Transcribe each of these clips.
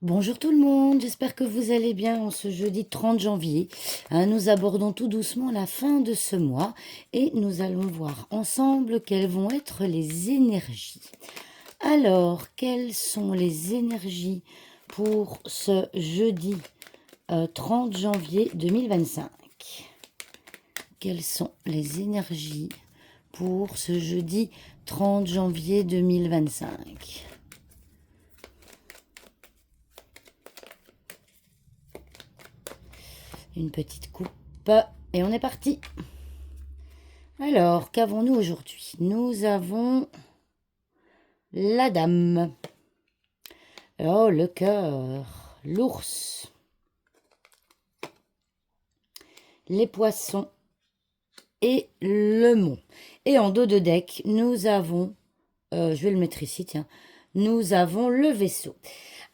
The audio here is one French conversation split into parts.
Bonjour tout le monde, j'espère que vous allez bien en ce jeudi 30 janvier. Nous abordons tout doucement la fin de ce mois et nous allons voir ensemble quelles vont être les énergies. Alors, quelles sont les énergies pour ce jeudi 30 janvier 2025? Quelles sont les énergies pour ce jeudi 30 janvier 2025? Une petite coupe et on est parti. Alors, qu'avons-nous aujourd'hui? Nous avons la dame. Oh, le cœur, l'ours, les poissons et le mont. Et en dos de deck, nous avons, je vais le mettre ici, tiens, nous avons le vaisseau.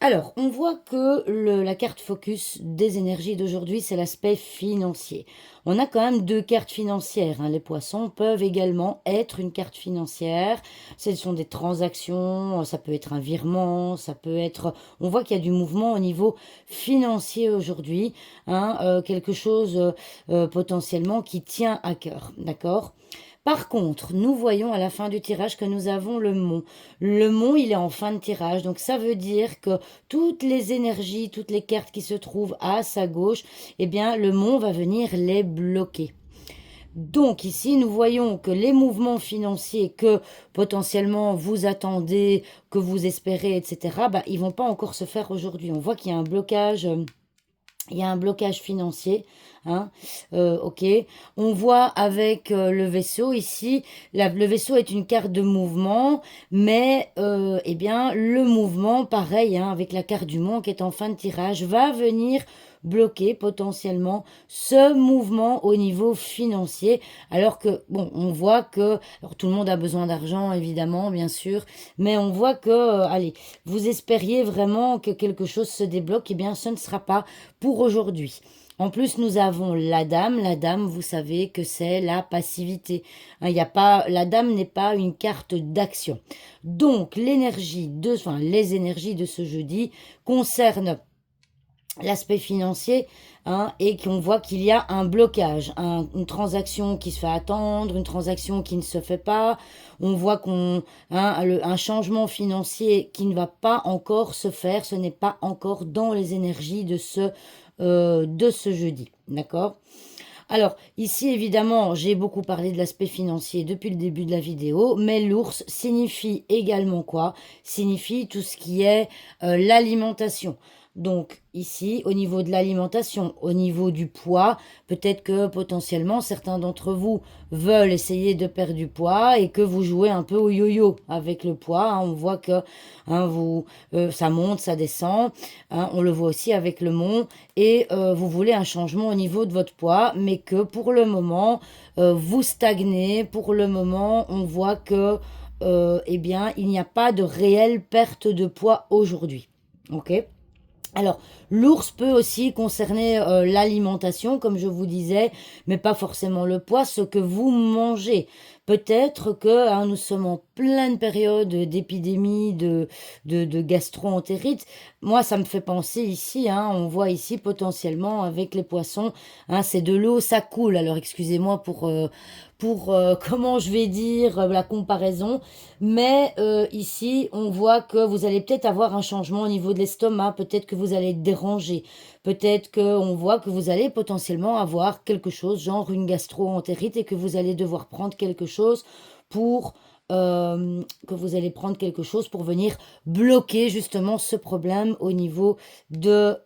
Alors, on voit que la carte focus des énergies d'aujourd'hui, c'est l'aspect financier. On a quand même deux cartes financières, hein. Les poissons peuvent également être une carte financière. Ce sont des transactions, ça peut être un virement, ça peut être... On voit qu'il y a du mouvement au niveau financier aujourd'hui, hein, quelque chose potentiellement qui tient à cœur, d'accord? Par contre, nous voyons à la fin du tirage que nous avons le mont. Le mont, il est en fin de tirage, donc ça veut dire que toutes les énergies, toutes les cartes qui se trouvent à sa gauche, eh bien, le mont va venir les bloquer. Donc ici, nous voyons que les mouvements financiers que potentiellement vous attendez, que vous espérez, etc., bah, ils vont pas encore se faire aujourd'hui. On voit qu'il y a un blocage... il y a un blocage financier, hein, ok. On voit avec le vaisseau ici, le vaisseau est une carte de mouvement, mais eh bien le mouvement, pareil, hein, avec la carte du monde qui est en fin de tirage, va venir bloquer potentiellement ce mouvement au niveau financier, alors que, bon, on voit que, alors tout le monde a besoin d'argent, évidemment, bien sûr, mais on voit que, allez, vous espériez vraiment que quelque chose se débloque, eh bien ce ne sera pas pour aujourd'hui. En plus, nous avons la dame. La dame, vous savez que c'est la passivité. Hein, y a pas, la dame n'est pas une carte d'action. Donc, les énergies de ce jeudi concernent l'aspect financier, hein, et qu'on voit qu'il y a un blocage, une transaction qui se fait attendre, une transaction qui ne se fait pas. On voit un changement financier qui ne va pas encore se faire, ce n'est pas encore dans les énergies de ce jeudi, d'accord? Alors, ici, évidemment, j'ai beaucoup parlé de l'aspect financier depuis le début de la vidéo, mais l'ours signifie également quoi? Signifie tout ce qui est l'alimentation. Donc, ici, au niveau de l'alimentation, au niveau du poids, peut-être que potentiellement certains d'entre vous veulent essayer de perdre du poids et que vous jouez un peu au yo-yo avec le poids, hein. On voit que ça monte, ça descend, hein. On le voit aussi avec le mont et vous voulez un changement au niveau de votre poids, mais que pour le moment, vous stagnez. Pour le moment, on voit que, eh bien, il n'y a pas de réelle perte de poids aujourd'hui. Ok? Alors, l'ours peut aussi concerner l'alimentation, comme je vous disais, mais pas forcément le poids, ce que vous mangez. Peut-être que nous sommes en pleine période d'épidémie de gastro-entérite. Moi, ça me fait penser ici, hein, on voit ici potentiellement avec les poissons, hein, c'est de l'eau, ça coule. Alors, excusez-moi pour comment je vais dire la comparaison, mais ici, on voit que vous allez peut-être avoir un changement au niveau de l'estomac, peut-être que vous allez être dérangé, peut-être qu'on voit que vous allez potentiellement avoir quelque chose, genre une gastro-entérite, et que vous allez devoir prendre quelque chose pour... que vous allez prendre quelque chose pour venir bloquer justement ce problème au niveau de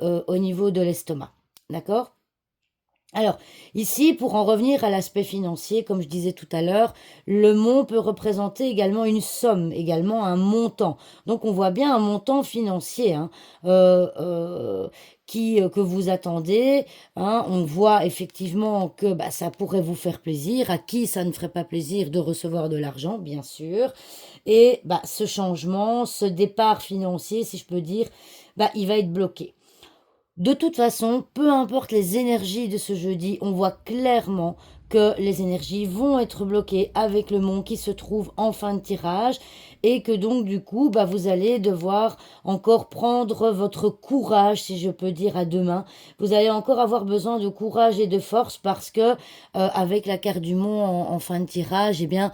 l'estomac. D'accord? Alors, ici, pour en revenir à l'aspect financier, comme je disais tout à l'heure, le mont peut représenter également une somme, également un montant. Donc, on voit bien un montant financier, hein, que vous attendez, hein. On voit effectivement que bah, ça pourrait vous faire plaisir. À qui ça ne ferait pas plaisir de recevoir de l'argent, bien sûr. Et bah, ce changement, ce départ financier, si je peux dire, bah, il va être bloqué. De toute façon, peu importe les énergies de ce jeudi, on voit clairement que les énergies vont être bloquées avec le mont qui se trouve en fin de tirage et que donc du coup, bah, vous allez devoir encore prendre votre courage, si je peux dire, à deux mains. Vous allez encore avoir besoin de courage et de force parce que avec la carte du mont en fin de tirage, eh bien,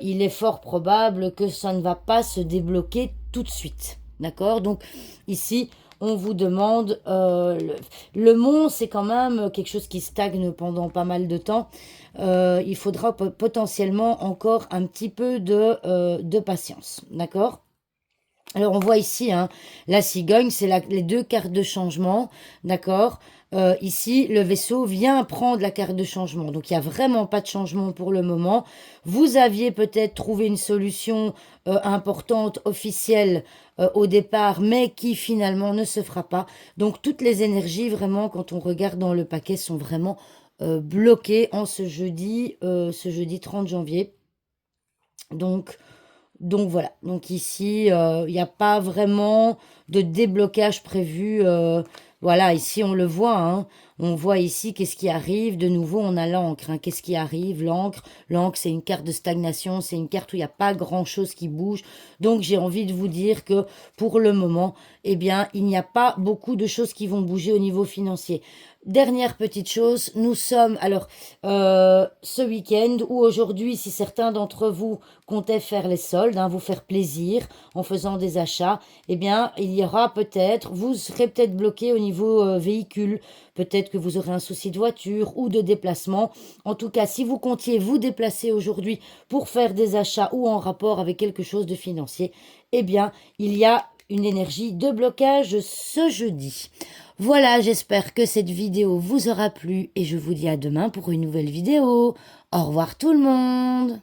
il est fort probable que ça ne va pas se débloquer tout de suite. D'accord? Donc ici, on vous demande, le mont, c'est quand même quelque chose qui stagne pendant pas mal de temps. Il faudra potentiellement encore un petit peu de patience. D'accord? Alors, on voit ici, hein, la cigogne, c'est les deux cartes de changement, d'accord? Ici, le vaisseau vient prendre la carte de changement. Donc, il n'y a vraiment pas de changement pour le moment. Vous aviez peut-être trouvé une solution importante, officielle au départ, mais qui finalement ne se fera pas. Donc, toutes les énergies, vraiment, quand on regarde dans le paquet, sont vraiment bloquées en ce jeudi 30 janvier. Donc voilà, donc ici, il n'y a pas vraiment de déblocage prévu. Voilà, ici on le voit, hein. On voit ici qu'est-ce qui arrive. De nouveau, on a l'encre, hein. Qu'est-ce qui arrive? L'encre. L'encre, c'est une carte de stagnation, c'est une carte où il n'y a pas grand-chose qui bouge. Donc j'ai envie de vous dire que pour le moment, eh bien, il n'y a pas beaucoup de choses qui vont bouger au niveau financier. Dernière petite chose, nous sommes, alors, ce week-end ou aujourd'hui, si certains d'entre vous comptaient faire les soldes, hein, vous faire plaisir en faisant des achats, eh bien, il y aura peut-être, vous serez peut-être bloqué au niveau véhicule, peut-être que vous aurez un souci de voiture ou de déplacement. En tout cas, si vous comptiez vous déplacer aujourd'hui pour faire des achats ou en rapport avec quelque chose de financier, eh bien, il y a une énergie de blocage ce jeudi. Voilà, j'espère que cette vidéo vous aura plu et je vous dis à demain pour une nouvelle vidéo. Au revoir tout le monde!